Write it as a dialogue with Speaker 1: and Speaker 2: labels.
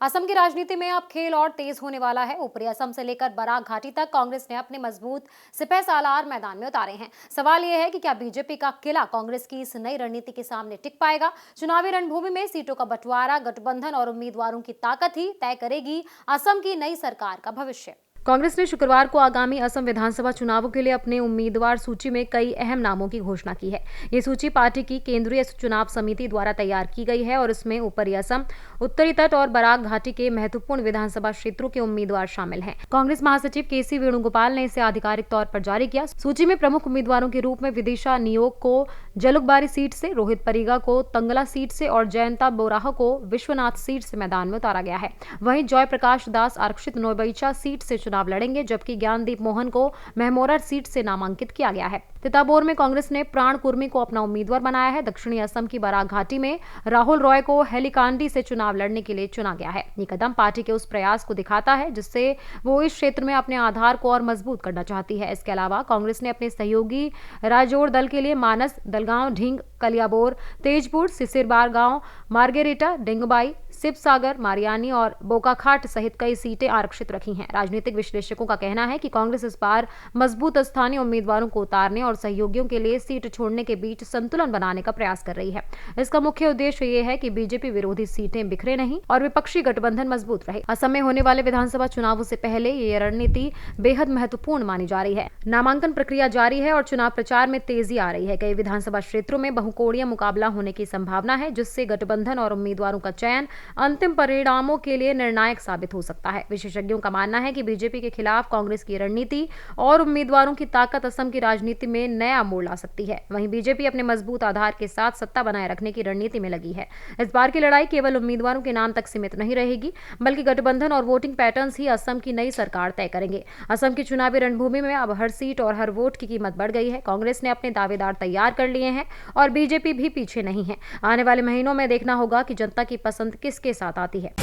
Speaker 1: असम की राजनीति में अब खेल और तेज होने वाला है। ऊपरी असम से लेकर बराक घाटी तक कांग्रेस ने अपने मजबूत सिपह सालार मैदान में उतारे हैं। सवाल यह है कि क्या बीजेपी का किला कांग्रेस की इस नई रणनीति के सामने टिक पाएगा। चुनावी रणभूमि में सीटों का बंटवारा, गठबंधन और उम्मीदवारों की ताकत ही तय करेगी असम की नई सरकार का भविष्य। कांग्रेस ने शुक्रवार को आगामी असम विधानसभा चुनावों के लिए अपने उम्मीदवार सूची में कई अहम नामों की घोषणा की है। ये सूची पार्टी की केंद्रीय चुनाव समिति द्वारा तैयार की गई है और इसमें ऊपरी असम, उत्तरी तट और बराक घाटी के महत्वपूर्ण विधानसभा क्षेत्रों के उम्मीदवार शामिल हैं। कांग्रेस महासचिव केसी वेणुगोपाल ने इसे आधिकारिक तौर पर जारी किया। सूची में प्रमुख उम्मीदवारों के रूप में विदिशा नियोग को जलुकबारी सीट से, रोहित परिगा को तंगला सीट से और जयंता बोराह को विश्वनाथ सीट से मैदान में उतारा गया है। वहीं जय प्रकाश दास आरक्षित नोबईचा सीट से चुनाव लड़ेंगे, जबकि ज्ञानदीप मोहन को मेहमोरा सीट से नामांकित किया गया है। तिताबोर में कांग्रेस ने प्राण कुर्मी को अपना उम्मीदवार बनाया है। दक्षिणी असम की बराक घाटी में राहुल रॉय को हेलिकांडी से चुनाव लड़ने के लिए चुना गया है। ये कदम पार्टी के उस प्रयास को दिखाता है जिससे वो इस क्षेत्र में अपने आधार को और मजबूत करना चाहती है। इसके अलावा कांग्रेस ने अपने सहयोगी राजोड़ दल के लिए मानस, दलगांव, ढींग, कलियाबोर, तेजपुर, सिसिरबार गांव, मार्गेरिटा, डेंगबाई, शिवसागर, मारियानी और बोकाखाट सहित कई सीटें आरक्षित रखी हैं। राजनीतिक विश्लेषकों का कहना है कि कांग्रेस इस बार मजबूत स्थानीय उम्मीदवारों को उतारने और सहयोगियों के लिए सीट छोड़ने के बीच संतुलन बनाने का प्रयास कर रही है। इसका मुख्य उद्देश्य ये है कि बीजेपी विरोधी सीटें बिखरे नहीं और विपक्षी गठबंधन मजबूत रहे। असम में होने वाले विधानसभा चुनावों से पहले ये रणनीति बेहद महत्वपूर्ण मानी जा रही है। नामांकन प्रक्रिया जारी है और चुनाव प्रचार में तेजी आ रही है। कई विधानसभा क्षेत्रों में बहुकोणीय मुकाबला होने की संभावना है, जिससे गठबंधन और उम्मीदवारों का चयन अंतिम परिणामों के लिए निर्णायक साबित हो सकता है। विशेषज्ञों का मानना है कि बीजेपी के खिलाफ कांग्रेस की रणनीति और उम्मीदवारों की ताकत असम की राजनीति में नया मोड़ ला सकती है। वहीं बीजेपी अपने मजबूत आधार के साथ सत्ता बनाए रखने की रणनीति में लगी है। इस बार की लड़ाई केवल उम्मीदवारों के नाम तक सीमित नहीं रहेगी, बल्कि गठबंधन और वोटिंग पैटर्न्स ही असम की नई सरकार तय करेंगे। असम की चुनावी रणभूमि में अब हर सीट और हर वोट की कीमत बढ़ गई है। कांग्रेस ने अपने दावेदार तैयार कर लिए हैं और बीजेपी भी पीछे नहीं है। आने वाले महीनों में देखना होगा कि जनता की पसंद किसके साथ आती है।